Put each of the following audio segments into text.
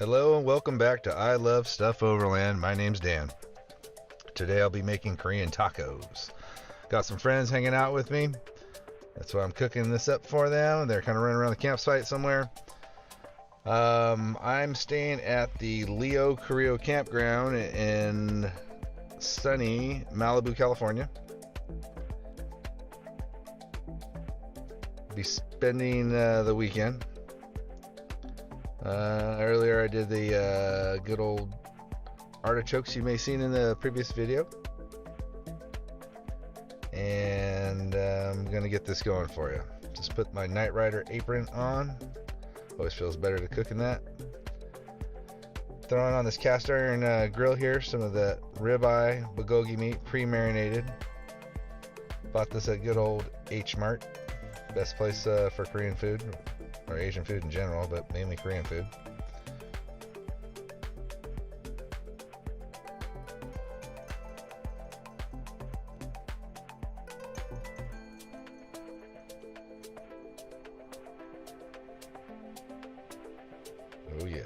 Hello and welcome back to I Love Stuff Overland. My name's Dan. Today I'll be making Korean tacos. Got some friends hanging out with me. That's why I'm cooking this up for them. They're kind of running around the campsite somewhere. I'm staying at the Leo Carrillo Campground in sunny Malibu, California. Be spending the weekend. Earlier I did the good old artichokes you may have seen in the previous video. And I'm going to get this going for you. Just put my Night Rider apron on. Always feels better to cook in that. Throwing on this cast iron grill here some of the ribeye bulgogi meat pre-marinated. Bought this at good old H Mart. Best place for Korean food. Or Asian food in general, but mainly Korean food. Oh yeah.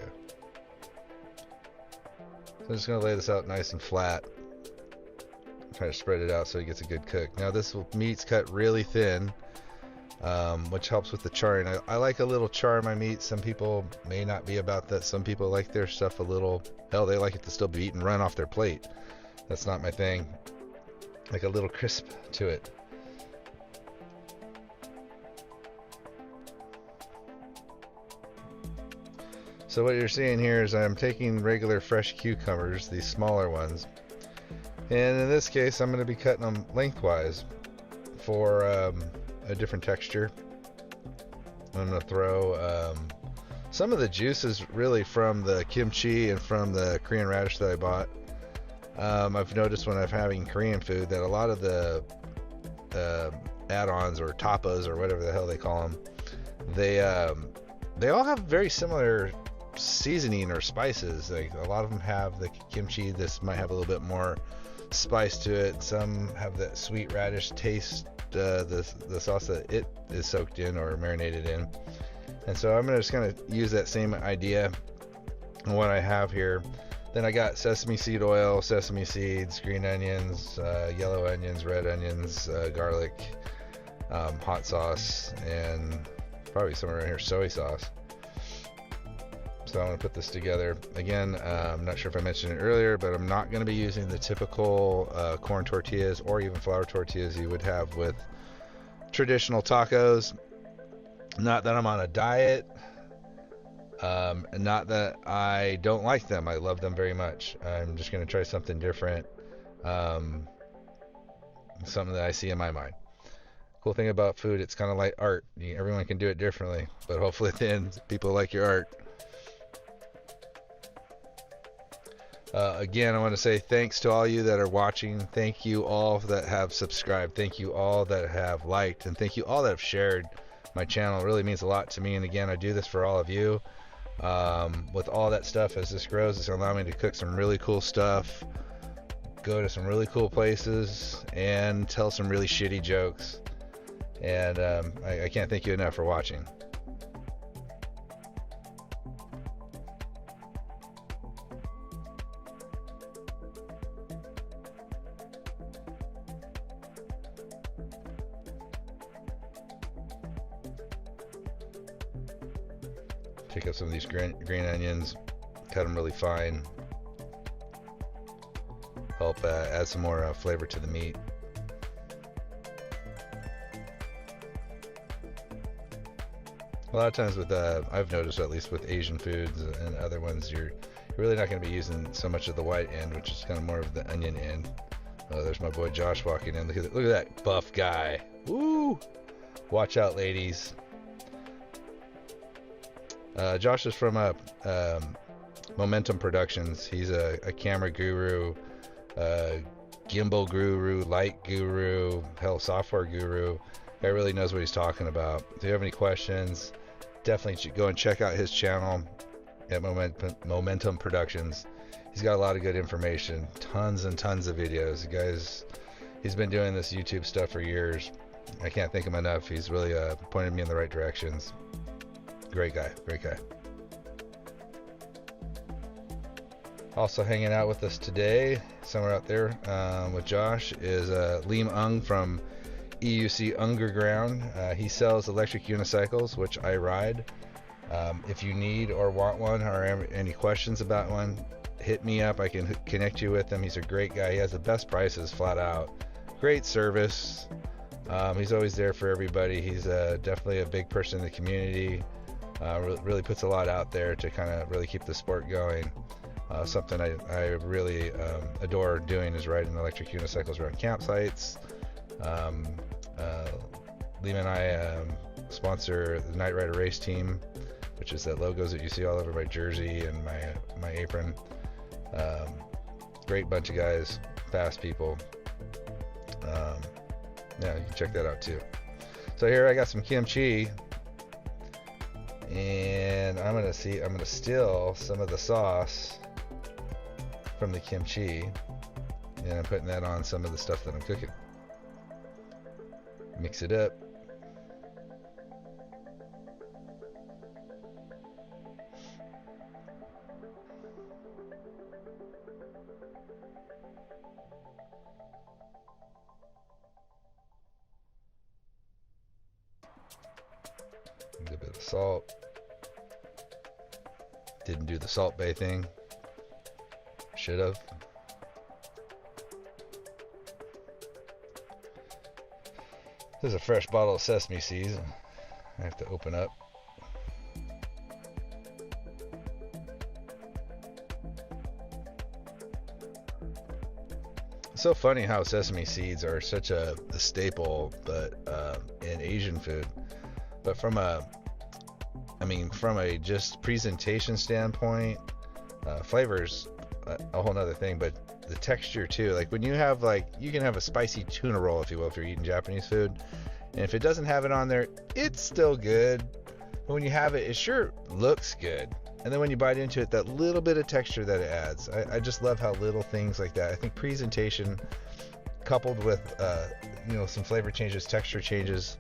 So I'm just going to lay this out nice and flat. Try to spread it out so it gets a good cook. Now this meat's cut really thin. Which helps with the charring. I like a little char in my meat. Some people may not be about that. Some people like their stuff a little, hell, they like it to still be eaten run off their plate. That's not my thing. Like a little crisp to it. So what you're seeing here is I'm taking regular fresh cucumbers, these smaller ones, and in this case I'm going to be cutting them lengthwise for a different texture. I'm going to throw some of the juices really from the kimchi and from the Korean radish that I bought. I've noticed when I'm having Korean food that a lot of the add-ons or tapas or whatever the hell they call them, they all have very similar seasoning or spices. Like a lot of them have the kimchi. This might have a little bit more spice to it. Some have that sweet radish taste. The sauce that it is soaked in or marinated in, and so I'm just gonna use that same idea on what I have here. Then I got sesame seed oil, sesame seeds, green onions, yellow onions, red onions, garlic, hot sauce, and probably somewhere around here soy sauce. So I'm going to put this together. Again, I'm not sure if I mentioned it earlier, but I'm not going to be using the typical corn tortillas or even flour tortillas you would have with traditional tacos. Not that I'm on a diet, and not that I don't like them. I love them very much. I'm just going to try something different, something that I see in my mind. Cool thing about food, it's kind of like art. Everyone can do it differently, but hopefully at the end, people like your art. Again, I want to say thanks to all you that are watching. Thank you all that have subscribed. Thank you all that have liked. And thank you all that have shared my channel. It really means a lot to me. And again, I do this for all of you. With all that stuff, as this grows, it's going to allow me to cook some really cool stuff, go to some really cool places, and tell some really shitty jokes. And I can't thank you enough for watching. Pick up some of these green onions, cut them really fine, help add some more flavor to the meat. A lot of times with I've noticed, at least with Asian foods and other ones, you're really not going to be using so much of the white end, which is kind of more of the onion end. Oh, there's my boy Josh walking in. Look at that buff guy. Woo! Watch out, ladies. Josh is from Momentum Productions. He's a camera guru, gimbal guru, light guru, hell, software guru. Guy really knows what he's talking about. If you have any questions, definitely go and check out his channel at Momentum Productions. He's got a lot of good information, tons and tons of videos. He's been doing this YouTube stuff for years. I can't thank him enough. He's really pointed me in the right directions. Great guy, great guy. Also hanging out with us today, somewhere out there with Josh, is Liam Ung from EUC Underground. He sells electric unicycles, which I ride. If you need or want one or any questions about one, hit me up. I can connect you with him. He's a great guy. He has the best prices flat out. Great service. He's always there for everybody. He's definitely a big person in the community. Really puts a lot out there to kind of really keep the sport going. Something I really adore doing is riding electric unicycles around campsites. Liam and I sponsor the Night Rider race team, which is the logos that you see all over my jersey and my apron. Great bunch of guys, fast people. Yeah, you can check that out too. So here I got some kimchi, and I'm gonna steal some of the sauce from the kimchi, and I'm putting that on some of the stuff that I'm cooking. Mix it up. A bit of salt. Didn't do the Salt Bay thing. Should have. There's a fresh bottle of sesame seeds I have to open up. It's so funny how sesame seeds are such a staple, but in Asian food. But from a just presentation standpoint, flavors a whole nother thing, but the texture too. Like when you can have a spicy tuna roll, if you will, if you're eating Japanese food, and if it doesn't have it on there, it's still good. But when you have it, it sure looks good. And then when you bite into it, that little bit of texture that it adds, I just love how little things like that. I think presentation coupled with some flavor changes, texture changes,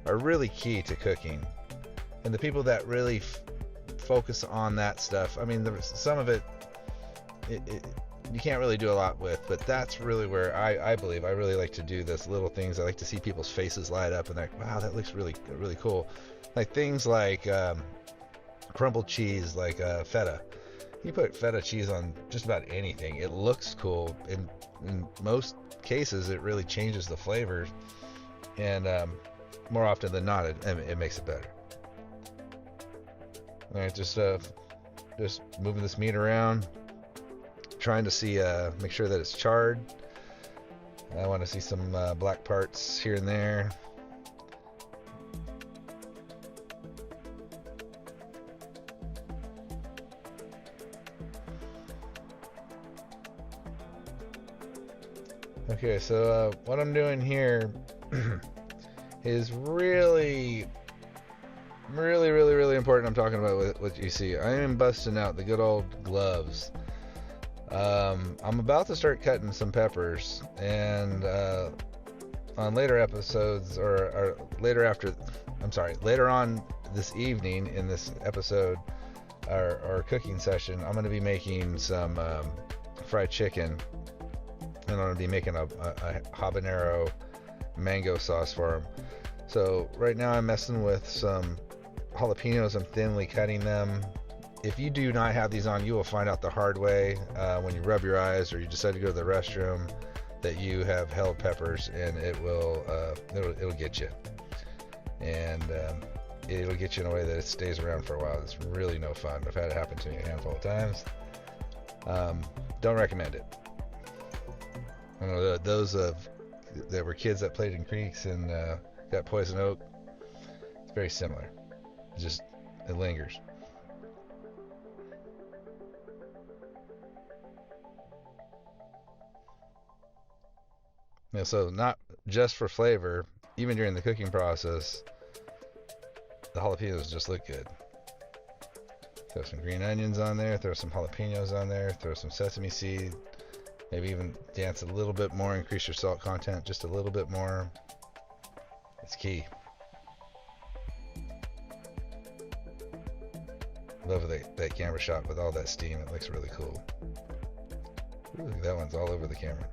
are really key to cooking. And the people that really focus on that stuff, some of it you can't really do a lot with, but that's really where I believe I really like to do this little things. I like to see people's faces light up and they're like, wow, that looks really cool. Like things like crumbled cheese, like feta. You put feta cheese on just about anything, it looks cool. In most cases, it really changes the flavors, and more often than not, it makes it better. All right, just moving this meat around, trying to see, make sure that it's charred. I want to see some black parts here and there. Okay, so what I'm doing here is really important. I'm talking about what you see. I am busting out the good old gloves. I'm about to start cutting some peppers, and on later episodes, or later on this evening in this episode, our cooking session, I'm going to be making some fried chicken, and I'm going to be making a habanero mango sauce for them. So right now I'm messing with some jalapenos. I'm thinly cutting them. If you do not have these on, you will find out the hard way when you rub your eyes or you decide to go to the restroom that you have held peppers, and it'll get you, and it'll get you in a way that it stays around for a while. It's really no fun. I've had it happen to me a handful of times. Don't recommend it. I know those that were kids that played in creeks and got poison oak. It's very similar. It lingers. So not just for flavor, even during the cooking process, the jalapenos just look good. Throw some green onions on there, throw some jalapenos on there, throw some sesame seed, maybe even dance a little bit more, increase your salt content just a little bit more. It's key. Love that camera shot with all that steam. It looks really cool. Ooh, that one's all over the camera.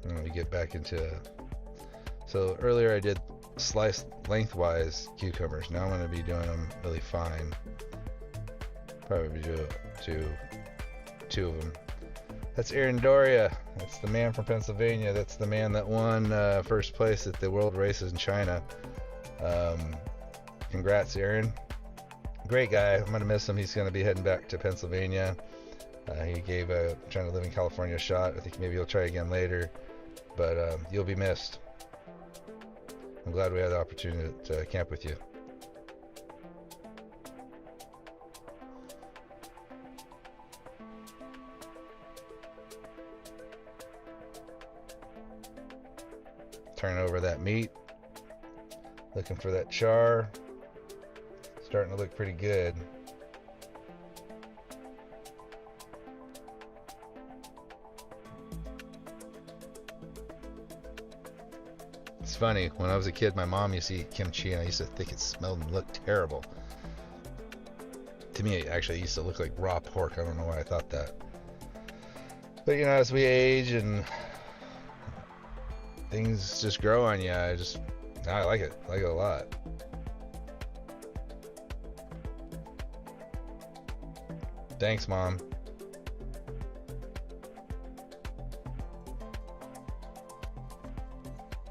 Let me get back into. So earlier I did sliced lengthwise cucumbers. Now I'm going to be doing them really fine. Probably do two of them. That's Aaron Doria. That's the man from Pennsylvania. That's the man that won first place at the world races in China. Congrats, Aaron. Great guy. I'm going to miss him. He's going to be heading back to Pennsylvania. He gave trying to live in California a shot. I think maybe he'll try again later. But you'll be missed. I'm glad we had the opportunity to camp with you. Turn over that meat. Looking for that char. Starting to look pretty good. It's funny, when I was a kid, my mom used to eat kimchi and I used to think it smelled and looked terrible. To me, it actually used to look like raw pork. I don't know why I thought that. But you know, as we age and things just grow on you, I like it. I like it a lot. Thanks, Mom.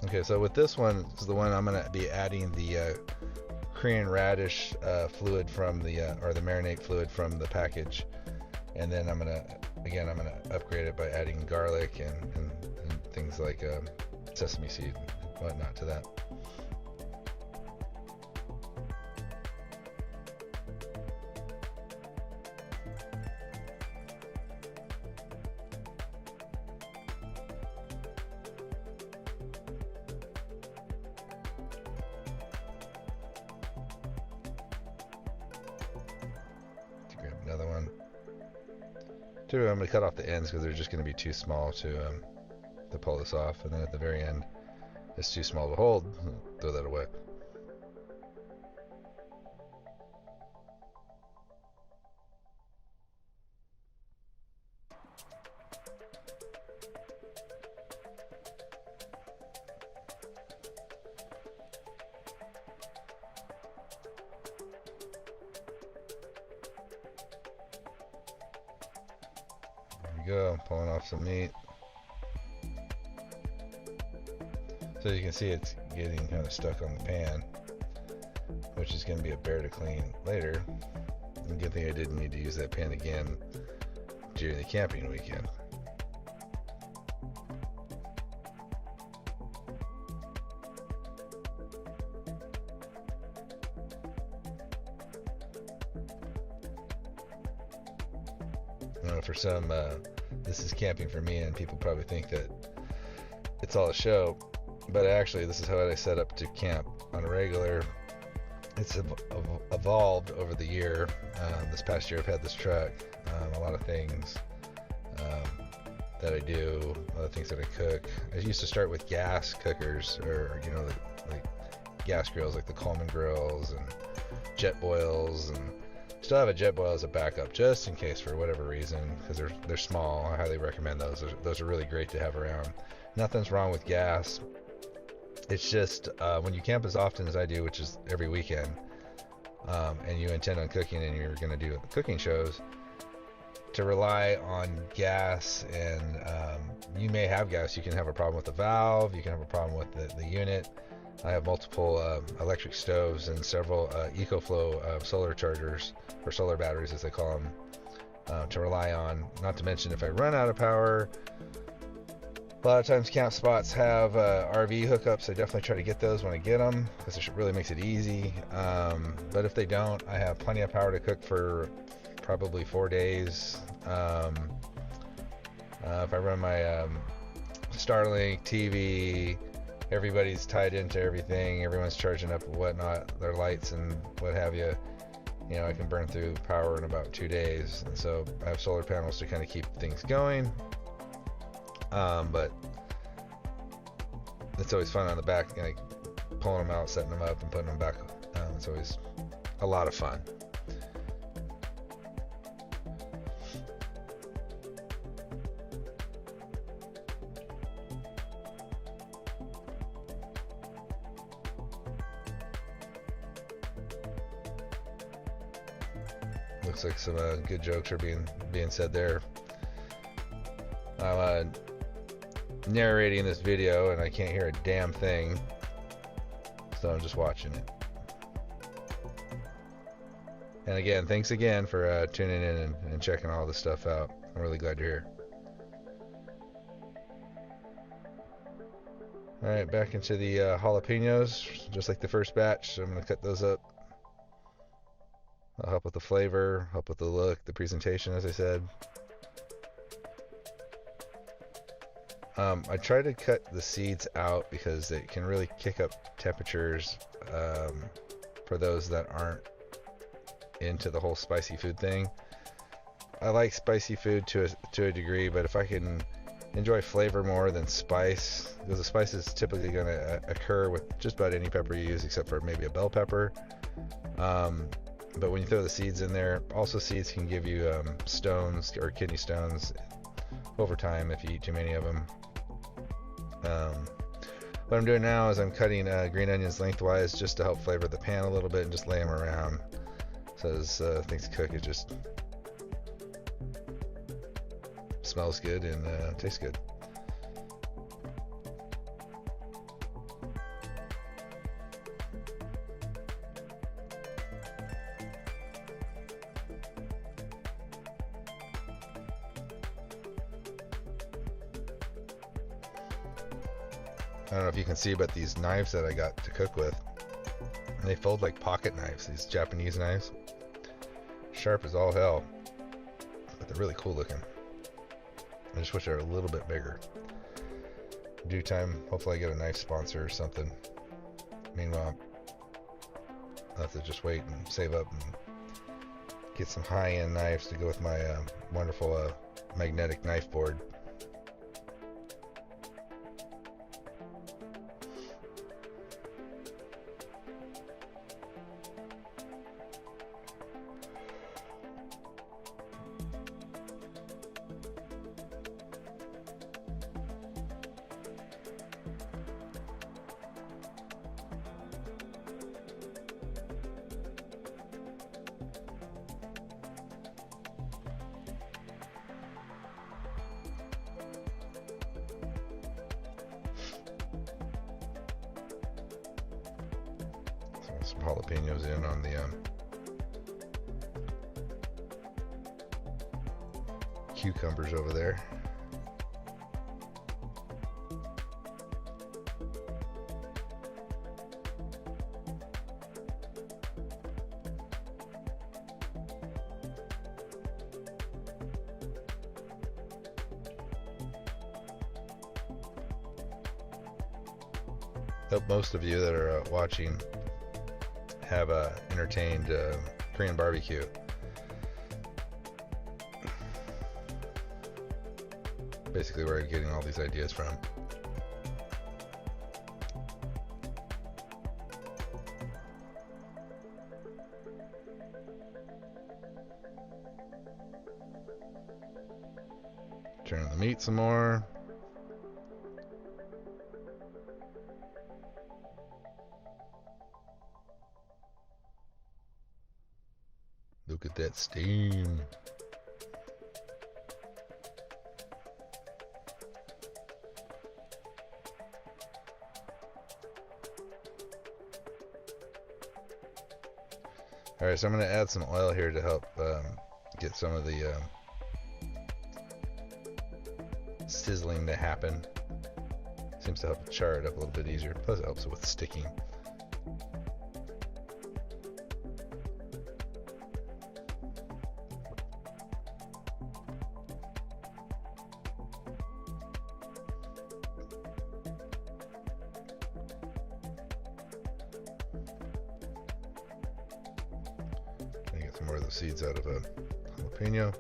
Okay, so with this one, this is the one I'm going to be adding the Korean radish fluid from the marinade fluid from the package, and then I'm going to upgrade it by adding garlic and things like sesame seed and whatnot to that. Another one. I'm going to cut off the ends because they're just going to be too small to pull this off, and then at the very end it's too small to hold. Throw that away. Go, pulling off some meat. So you can see it's getting kind of stuck on the pan, which is going to be a bear to clean later. And good thing I didn't need to use that pan again during the camping weekend. For some, this is camping for me, and people probably think that it's all a show, but actually this is how I set up to camp on a regular. It's evolved over the year. This past year I've had this truck, a lot of things that I do, a lot of things that I cook. I used to start with gas cookers, or like gas grills, like the Coleman grills and jet boils, and still have a jet boil as a backup just in case for whatever reason, because they're small. I highly recommend those. Those are really great to have around. Nothing's wrong with gas. It's just when you camp as often as I do, which is every weekend, and you intend on cooking and you're going to do cooking shows, to rely on gas, and you may have gas. You can have a problem with the valve. You can have a problem with the unit. I have multiple electric stoves and several EcoFlow solar chargers, or solar batteries as they call them, to rely on. Not to mention, if I run out of power, a lot of times camp spots have RV hookups. I definitely try to get those when I get them, because it really makes it easy. But if they don't, I have plenty of power to cook for probably 4 days. If I run my Starlink TV, everybody's tied into everything. Everyone's charging up whatnot, their lights and what have you. you know, I can burn through power in about 2 days. And so I have solar panels to kind of keep things going. But it's always fun on the back, like pulling them out, setting them up, and putting them back. It's always a lot of fun. Looks like some good jokes are being said there. I'm narrating this video and I can't hear a damn thing, so I'm just watching it. And again, thanks again for tuning in and checking all this stuff out. I'm really glad you're here. Alright, back into the jalapenos, just like the first batch. So I'm going to cut those up. I'll help with the flavor, help with the look, the presentation, as I said. I try to cut the seeds out because it can really kick up temperatures for those that aren't into the whole spicy food thing. I like spicy food to a degree, but if I can enjoy flavor more than spice, because the spice is typically going to occur with just about any pepper you use except for maybe a bell pepper. But when you throw the seeds in there, also seeds can give you stones or kidney stones over time if you eat too many of them. What I'm doing now is I'm cutting green onions lengthwise just to help flavor the pan a little bit and just lay them around. So as things cook, it just smells good and tastes good. I don't know if you can see, but these knives that I got to cook with, they fold like pocket knives, these Japanese knives. Sharp as all hell, but they're really cool looking. I just wish they were a little bit bigger. In due time, hopefully I get a knife sponsor or something. Meanwhile, I'll have to just wait and save up and get some high-end knives to go with my wonderful magnetic knife board. Some jalapenos in on the cucumbers over there. Hope most of you that are watching have entertained Korean barbecue. Basically where I'm getting all these ideas from. Turn the meat some more. Look at that steam. Alright, so I'm going to add some oil here to help get some of the sizzling to happen. Seems to help char it up a little bit easier. Plus it helps with sticking. Get some more of the seeds out of a jalapeno.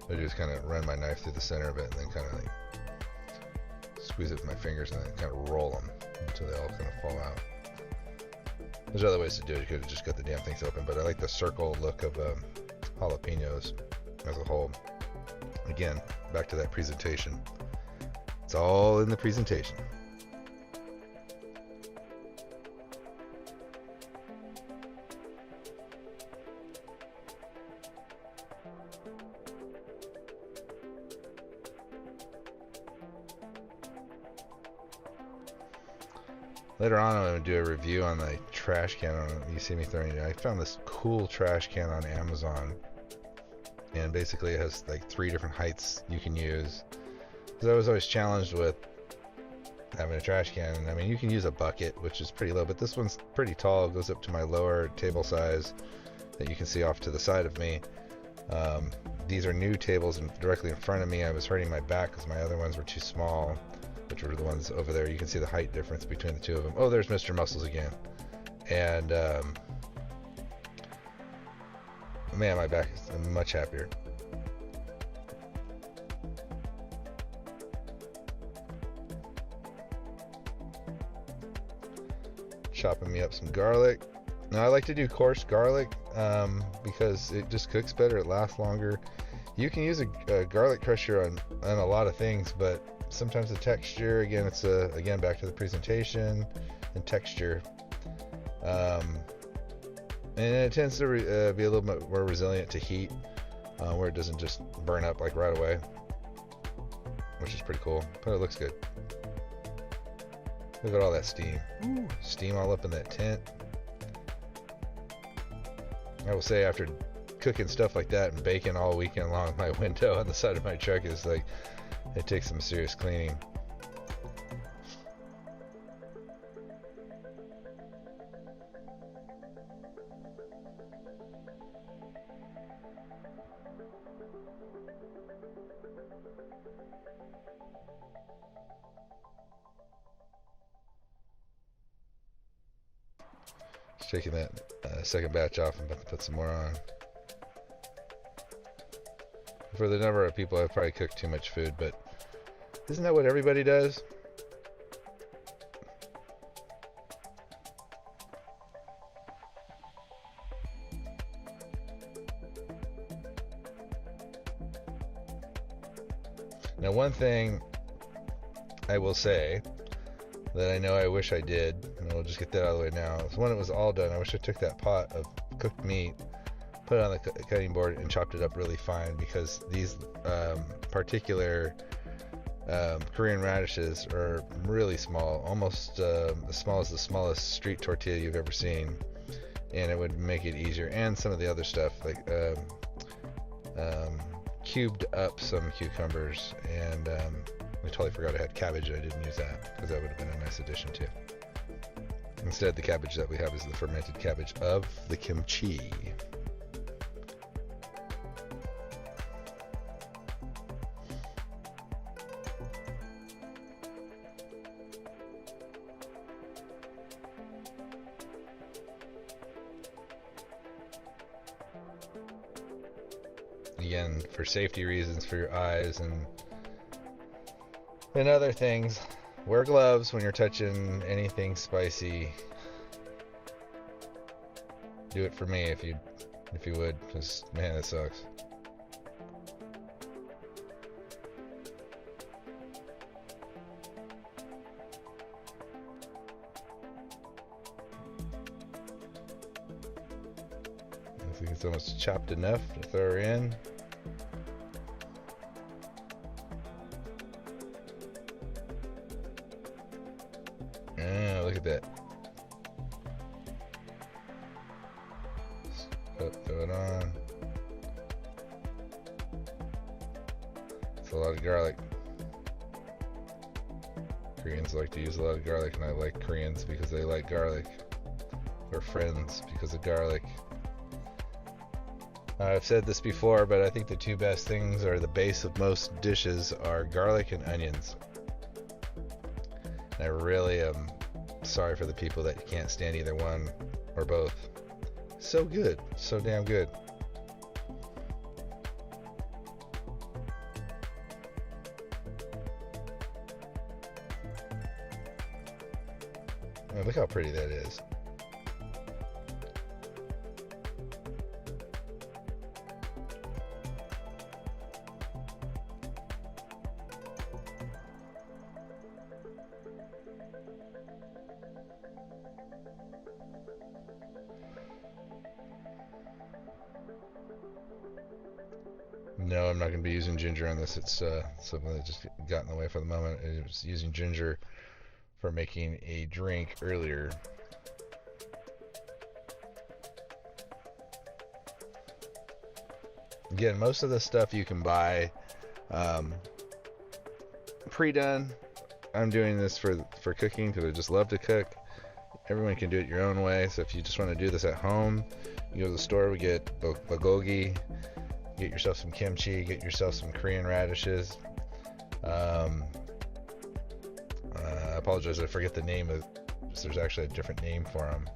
I just kind of run my knife through the center of it and then kind of like squeeze it with my fingers and then kind of roll them until they all kind of fall out. There's other ways to do it. You could have just cut the damn things open, but I like the circle look of jalapenos as a whole. Again, back to that presentation. It's all in the presentation. Later on, I'm going to do a review on the trash can. You see me throwing it. I found this cool trash can on Amazon, and basically it has like 3 different heights you can use. Because I was always challenged with having a trash can. I mean, you can use a bucket, which is pretty low, but this one's pretty tall. It goes up to my lower table size that you can see off to the side of me. These are new tables and directly in front of me. I was hurting my back because my other ones were too small, which were the ones over there. You can see the height difference between the two of them. Oh, there's Mr. Muscles again. And man, my back is much happier. Chopping me up some garlic. Now I like to do coarse garlic because it just cooks better. It lasts longer. You can use a garlic crusher on a lot of things, but sometimes the texture, again, it's again back to the presentation and texture, and it tends to be a little bit more resilient to heat, where it doesn't just burn up like right away, which is pretty cool. But it looks good. Look at all that steam. Ooh, steam all up in that tent. I will say, after cooking stuff like that and baking all weekend long, my window on the side of my truck is like, it takes some serious cleaning. Just taking that second batch off. I'm about to put some more on. For the number of people, I've probably cooked too much food, but isn't that what everybody does? Now, one thing I will say that I know I wish I did, and we'll just get that out of the way now, is when it was all done, I wish I took that pot of cooked meat, put it on the cutting board, and chopped it up really fine, because these particular Korean radishes are really small, almost as small as the smallest street tortilla you've ever seen, and it would make it easier. And some of the other stuff, like cubed up some cucumbers, and I totally forgot I had cabbage. I didn't use that because that would have been a nice addition too. Instead, the cabbage that we have is the fermented cabbage of the kimchi. Again, for safety reasons, for your eyes and other things, wear gloves when you're touching anything spicy. Do it for me if you would, because man, it sucks. I think it's almost chopped enough to throw her in. Yeah, look at that. Throw it on. It's a lot of garlic. Koreans like to use a lot of garlic, and I like Koreans because they like garlic. We're friends because of garlic. I've said this before, but I think the two best things, or the base of most dishes, are garlic and onions. And I really am sorry for the people that can't stand either one. or both. So good, so damn good. Oh, look how pretty that is. No, I'm not going to be using ginger on this. It's something that just got in the way for the moment. I was using ginger for making a drink earlier. Again, most of the stuff you can buy pre-done. I'm doing this for cooking because I just love to cook. Everyone can do it your own way. So if you just want to do this at home, you go to the store. We get bulgogi. Get yourself some kimchi, get yourself some Korean radishes. I apologize, I forget the name of. There's actually a different name for them.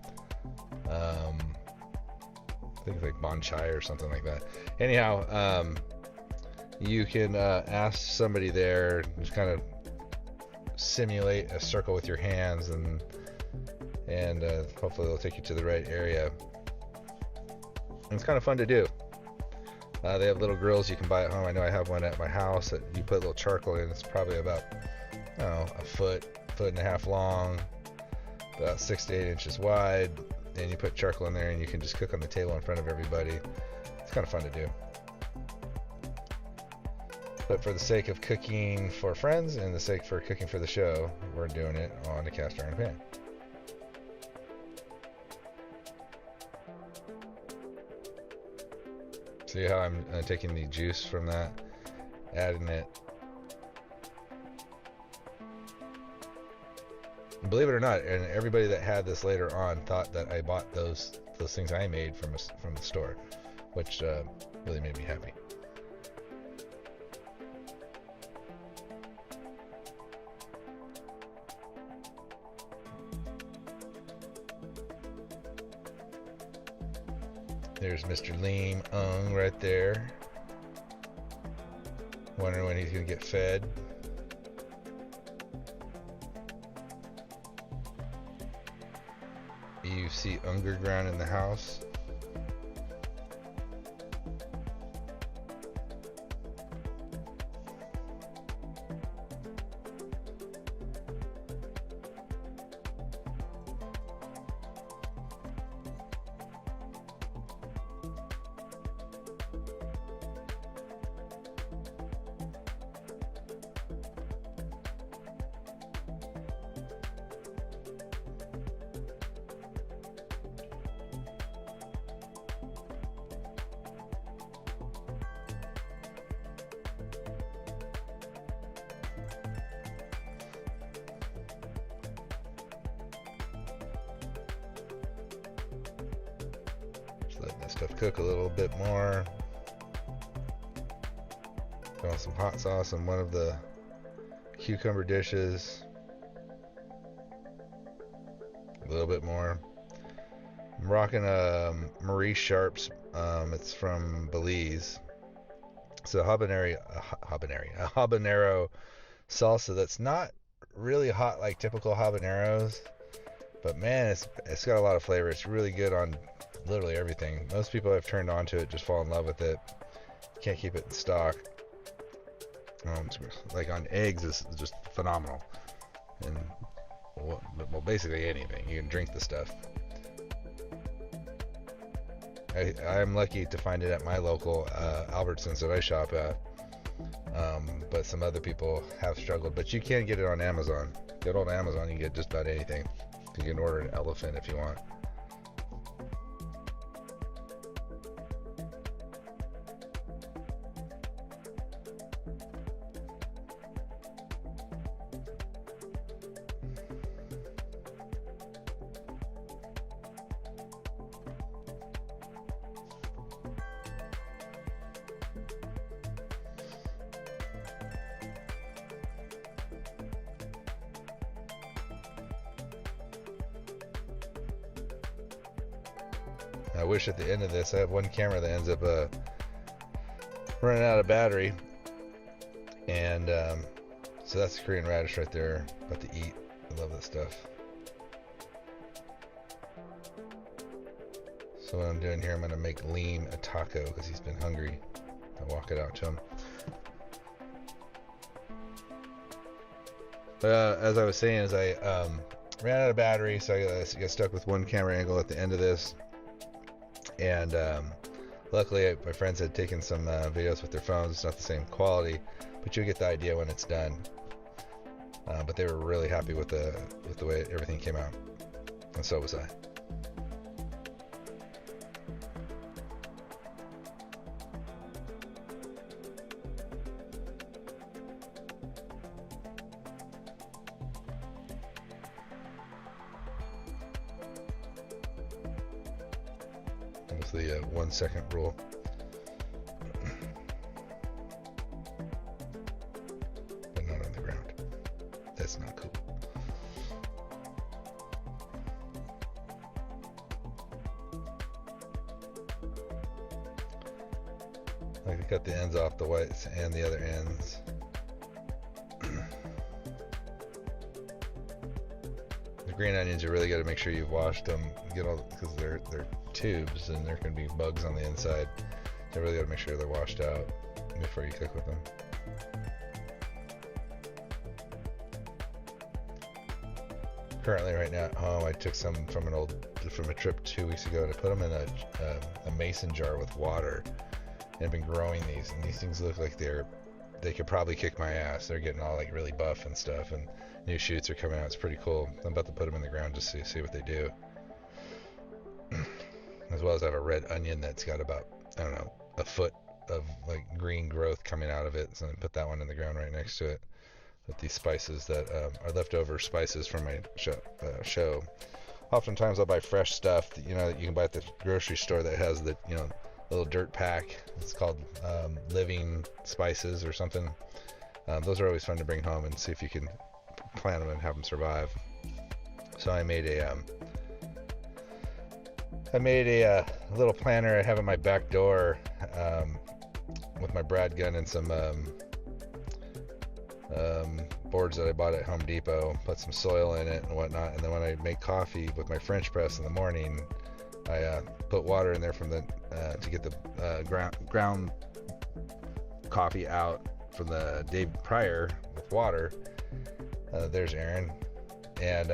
I think it's like bonchai or something like that. Anyhow, you can ask somebody there, just kind of simulate a circle with your hands, and hopefully they'll take you to the right area. And it's kind of fun to do. They have little grills you can buy at home. I know I have one at my house that you put a little charcoal in. It's probably about, I don't know, a foot and a half long, about 6 to 8 inches wide. And you put charcoal in there and you can just cook on the table in front of everybody. It's kind of fun to do. But for the sake of cooking for friends and the sake for cooking for the show, we're doing it on a cast iron pan. See how I'm taking the juice from that, adding it. Believe it or not, and everybody that had this later on thought that I bought those things I made from the store, which really made me happy. There's Mr. Lean Ung right there. Wondering when he's going to get fed. You see Underground in the house. Letting that stuff cook a little bit more. Got some hot sauce on one of the cucumber dishes. A little bit more. I'm rocking a Marie Sharp's. It's from Belize. It's a habanero salsa that's not really hot like typical habaneros, but man, it's got a lot of flavor. It's really good on literally everything. Most people I've turned on to it just fall in love with it. Can't keep it in stock. Like on eggs, is just phenomenal. And well, basically anything. You can drink the stuff. I'm lucky to find it at my local Albertsons that I shop at. But some other people have struggled. But you can get it on Amazon. Get on Amazon, you can get just about anything. You can order an elephant if you want. I wish at the end of this I have one camera that ends up running out of battery. And so that's Korean radish right there. About to eat. I love that stuff. So what I'm doing here, I'm going to make Liam a taco because he's been hungry. I'll walk it out to him. But as I was saying, is I ran out of battery, so I got stuck with one camera angle at the end of this. And luckily, my friends had taken some videos with their phones. It's not the same quality, but you'll get the idea when it's done. But they were really happy with the way everything came out, and so was I. That was the 1 second rule. But not on the ground. That's not cool. I can cut the ends off, the whites and the other ends. The green onions, you really got to make sure you've washed them. Get all, because they're tubes and there can be bugs on the inside. You really got to make sure they're washed out before you cook with them. Currently, right now at home, I took some from a trip 2 weeks ago to put them in a mason jar with water, and I've been growing these, and these things look like they could probably kick my ass. They're getting all like really buff and stuff, and new shoots are coming out. It's pretty cool. I'm about to put them in the ground just to see what they do. As well as I have a red onion that's got about, I don't know, a foot of like green growth coming out of it. So I put that one in the ground right next to it with these spices that are leftover spices from my show. Oftentimes I'll buy fresh stuff that, that you can buy at the grocery store that has the, little dirt pack. It's called living spices or something. Those are always fun to bring home and see if you can plant them and have them survive. So I made a little planter I have in my back door with my brad gun and some boards that I bought at Home Depot. Put some soil in it and whatnot, and then when I make coffee with my French press in the morning, I put water in there from the to get the ground coffee out from the day prior with water. There's Aaron, and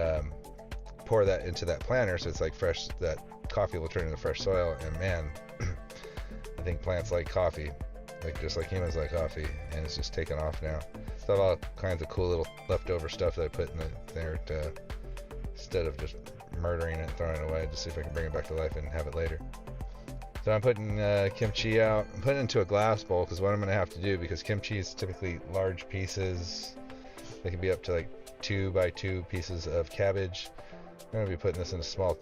pour that into that planter so it's like fresh. That coffee will turn into fresh soil, and man, I think plants like coffee, like just like humans like coffee, and it's just taken off now. So I have all kinds of cool little leftover stuff that I put in there to, instead of just murdering it and throwing it away, just see if I can bring it back to life and have it later. So I'm putting kimchi out. I'm putting it into a glass bowl because what I'm going to have to do, because kimchi is typically large pieces, they can be up to like 2 by 2 pieces of cabbage. I'm going to be putting this in a small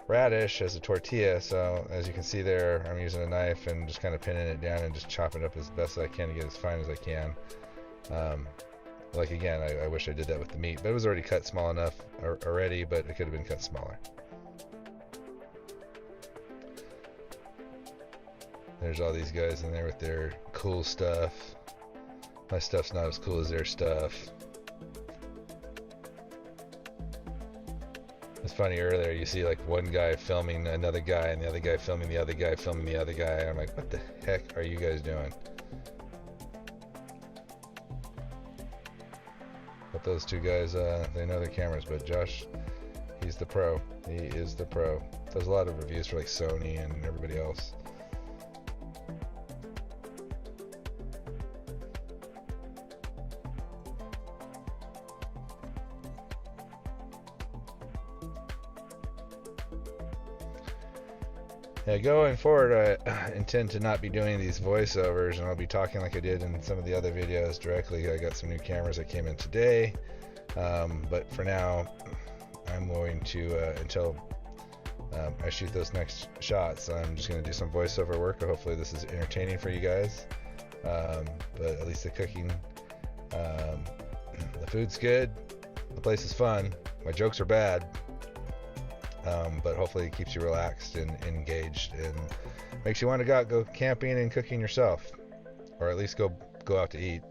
radish as a tortilla. So as you can see there, I'm using a knife and just kind of pinning it down and just chopping it up as best I can to get as fine as I can. Like again, I wish I did that with the meat, but it was already cut small enough already, but it could have been cut smaller. There's all these guys in there with their cool stuff. My stuff's not as cool as their stuff. It's funny, earlier you see like one guy filming another guy and the other guy filming the other guy filming the other guy. I'm like, what the heck are you guys doing? But those two guys, they know their cameras, but Josh, he's the pro. He is the pro. Does a lot of reviews for like Sony and everybody else. Yeah, going forward, I intend to not be doing these voiceovers, and I'll be talking like I did in some of the other videos directly. I got some new cameras that came in today, but for now, I'm going to, until I shoot those next shots, I'm just going to do some voiceover work. Hopefully this is entertaining for you guys, but at least the cooking, the food's good, the place is fun, my jokes are bad. but hopefully it keeps you relaxed and engaged and makes you want to go camping and cooking yourself, or at least go out to eat.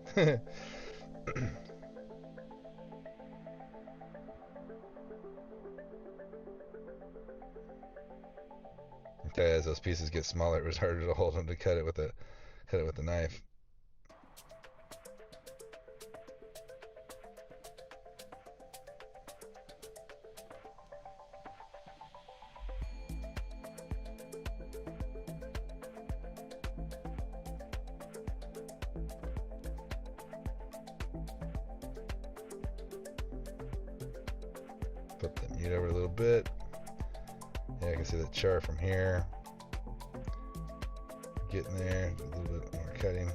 Okay, as those pieces get smaller, it was harder to hold them to cut it with a knife. Flip the meat over a little bit. Yeah, I can see the char from here. Getting there, a little bit more cutting.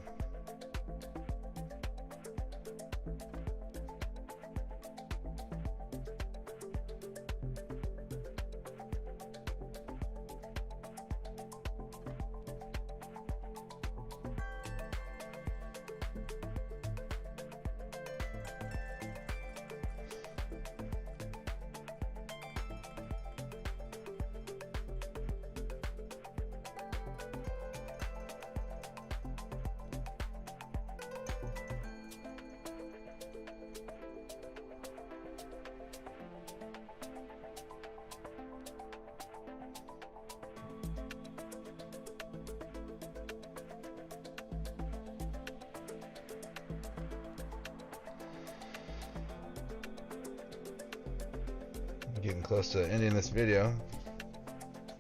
Getting close to ending this video.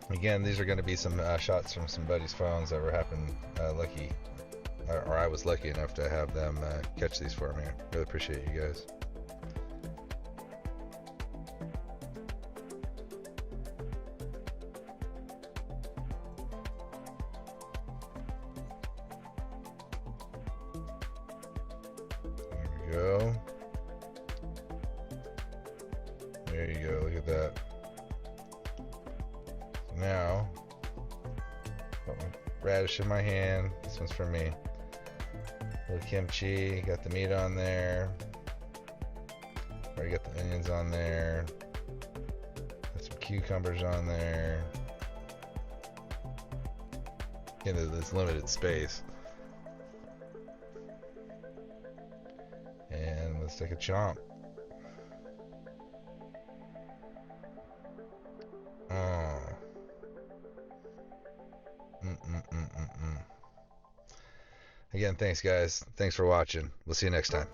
Again, these are going to be some shots from some buddies' phones that were lucky, or I was lucky enough to have them catch these for me. Really appreciate you guys. There we go. There you go, look at that. Now, got my radish in my hand. This one's for me. Little kimchi, got the meat on there. Already got the onions on there. Got some cucumbers on there. Into this limited space. And let's take a chomp. Again, thanks guys. Thanks for watching. We'll see you next time.